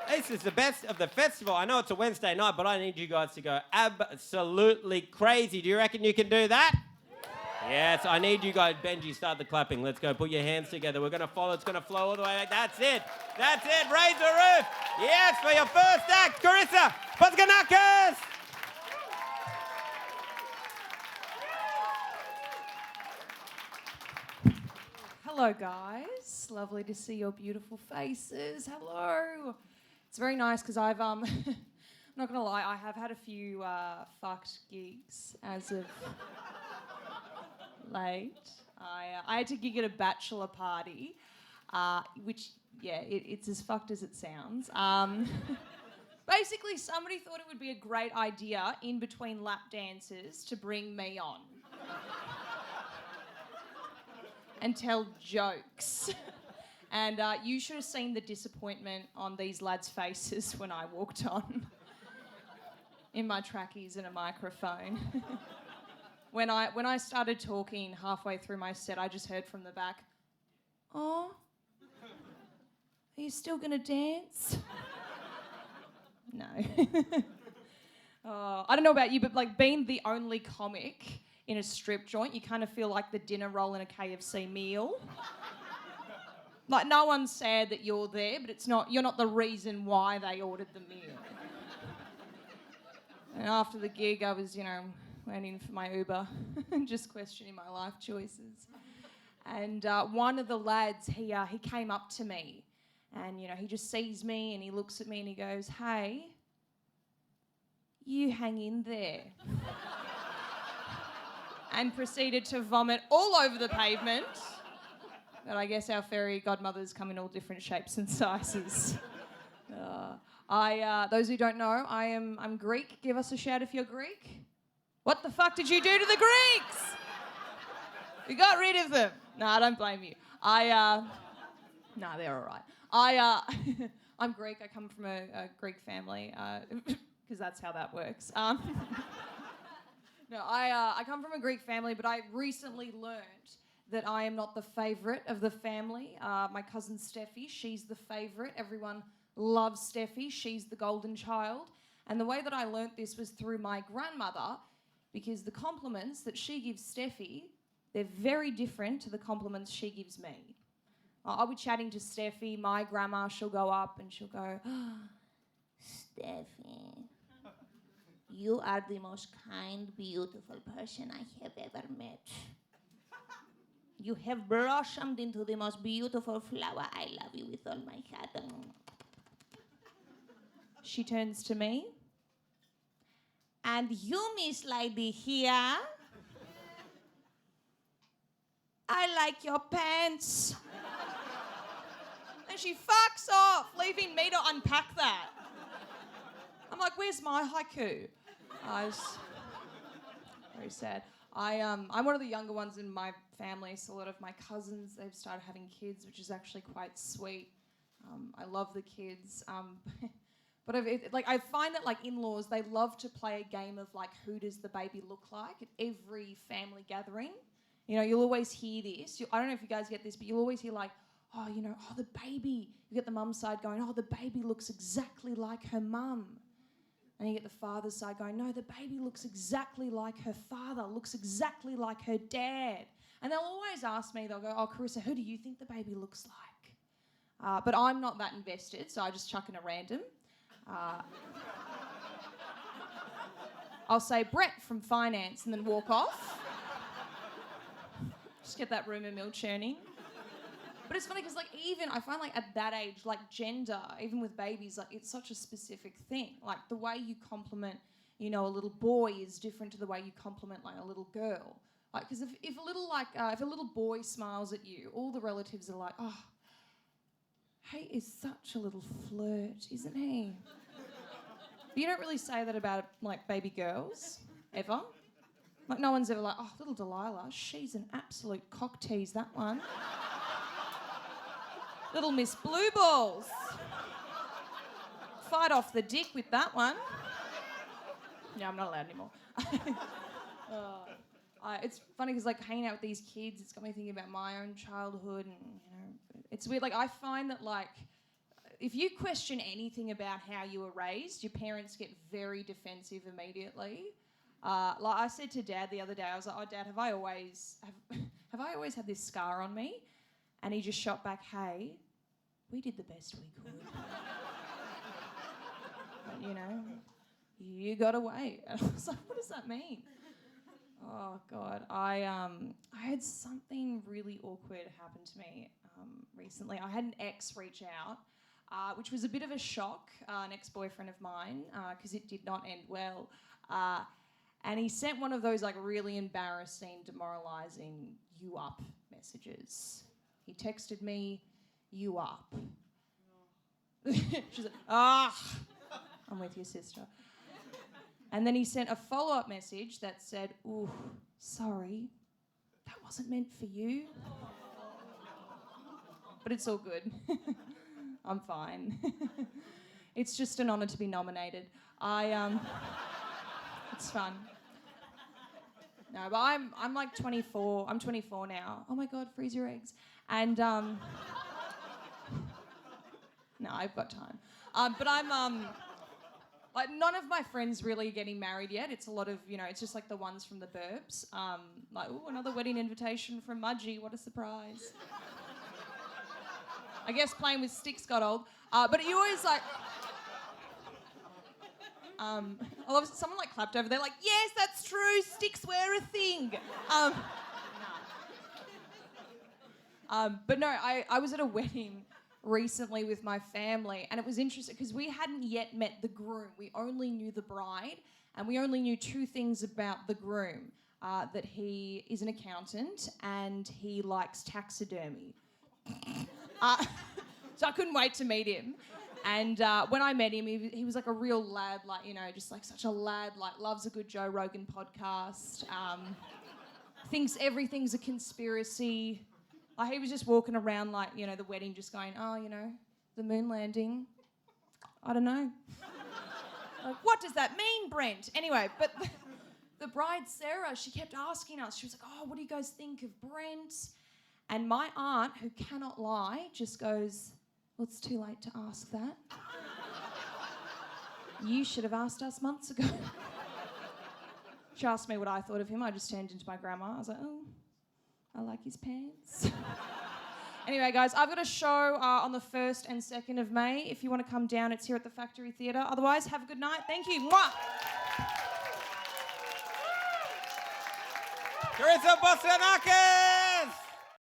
This is the best of the festival. I know it's a Wednesday night, but I need you guys to go absolutely crazy. Do you reckon you can do that? Yes, I need you guys. Benji, start the clapping. Let's go. Put your hands together. We're going to follow. It's going to flow all the way back. That's it. That's it. Raise the roof. Yes, for your first act, Charisa Bossinakis. Hello, guys. Lovely to see your beautiful faces. Hello. It's very nice because I've, I'm not going to lie, I have had a few fucked gigs as of late. I had to gig at a bachelor party, which, yeah, it's as fucked as it sounds. Basically, somebody thought it would be a great idea in between lap dances to bring me on and tell jokes. And you should have seen the disappointment on these lads' faces when I walked on in my trackies and a microphone. When I started talking halfway through my set, I just heard from the back, "Oh, are you still going to dance?" No. I don't know about you, but like being the only comic in a strip joint, you kind of feel like the dinner roll in a KFC meal. Like no one's sad that you're there, but you're not the reason why they ordered the meal. And after the gig, I was, waiting for my Uber, just questioning my life choices. And one of the lads, he came up to me, and he just sees me and he looks at me and he goes, "Hey, you hang in there." And proceeded to vomit all over the pavement. But I guess our fairy godmothers come in all different shapes and sizes. Those who don't know, I'm Greek. Give us a shout if you're Greek. What the fuck did you do to the Greeks? You got rid of them. No, I don't blame you. No, they're all right. I'm Greek. I come from a Greek family because that's how that works. No, I come from a Greek family, but I recently learned that I am not the favourite of the family. My cousin Steffi, she's the favourite. Everyone loves Steffi. She's the golden child. And the way that I learnt this was through my grandmother, because the compliments that she gives Steffi, they're very different to the compliments she gives me. I'll be chatting to Steffi, my grandma, she'll go up and she'll go, "Oh, Steffi, you are the most kind, beautiful person I have ever met. You have blossomed into the most beautiful flower. I love you with all my heart." She turns to me. "And you, Miss Lady here, I like your pants." And she fucks off, leaving me to unpack that. I'm like, "Where's my haiku?" It's very sad. I'm one of the younger ones in my family, so a lot of my cousins, they've started having kids, which is actually quite sweet. I love the kids. But I find that like in-laws, they love to play a game of like, who does the baby look like at every family gathering. You'll always hear this. I don't know if you guys get this, but you'll always hear like, "Oh, the baby." You get the mum's side going, "Oh, the baby looks exactly like her mum." And you get the father's side going, "No, the baby looks exactly like her father, looks exactly like her dad." And they'll always ask me, they'll go, "Oh, Charisa, who do you think the baby looks like?" But I'm not that invested, so I just chuck in a random. I'll say Brett from finance and then walk off. Just get that rumour mill churning. But it's funny because even I find at that age, gender, even with babies, it's such a specific thing. The way you compliment, a little boy is different to the way you compliment a little girl. Because if a little boy smiles at you, all the relatives are like, "Oh, he is such a little flirt, isn't he?" But you don't really say that about baby girls ever. No one's ever like, "Oh, little Delilah, she's an absolute cock tease, that one. Little Miss Blue Balls. Fight off the dick with that one." No, I'm not allowed anymore. It's funny because hanging out with these kids, it's got me thinking about my own childhood, and it's weird. I find that if you question anything about how you were raised, your parents get very defensive immediately. Like I said to Dad the other day, I was like, "Oh, Dad, have I always had this scar on me?" And he just shot back, "Hey, we did the best we could." But, you know, you got away. And I was like, "What does that mean?" Oh God, I had something really awkward happen to me recently. I had an ex reach out, which was a bit of a shock. An ex-boyfriend of mine, because it did not end well. And he sent one of those like really embarrassing, demoralising "you up" messages. He texted me, "You up." She's like, I'm with your sister. And then he sent a follow-up message that said, "Ooh, sorry, that wasn't meant for you." But it's all good. I'm fine. It's just an honour to be nominated. It's fun. No, but I'm like 24. I'm 24 now. Oh my God, freeze your eggs. And no, I've got time. But I'm like none of my friends really are getting married yet. It's a lot of, you know, it's just like the ones from the burbs. Like, ooh, another wedding invitation from Mudgee. What a surprise. I guess playing with sticks got old. But you always like... I love someone like clapped over there like, "Yes, that's true, sticks were a thing." But no, I was at a wedding recently with my family, and it was interesting because we hadn't yet met the groom. We only knew the bride, and we only knew two things about the groom, that he is an accountant and he likes taxidermy. So I couldn't wait to meet him. And when I met him, he was like a real lad, like, you know, just like such a lad, like loves a good Joe Rogan podcast, thinks everything's a conspiracy. Like he was just walking around like, you know, the wedding just going, "Oh, you know, the moon landing, I don't know." Like, what does that mean, Brent? Anyway, but the bride, Sarah, she kept asking us, she was like, "Oh, what do you guys think of Brent?" And my aunt, who cannot lie, just goes, "Well, it's too late to ask that. You should have asked us months ago." She asked me what I thought of him. I just turned into my grandma. I was like, "Oh, I like his pants." Anyway, guys, I've got a show on the 1st and 2nd of May. If you want to come down, it's here at the Factory Theatre. Otherwise, have a good night. Thank you. Mwah! Charisa Bossinakis!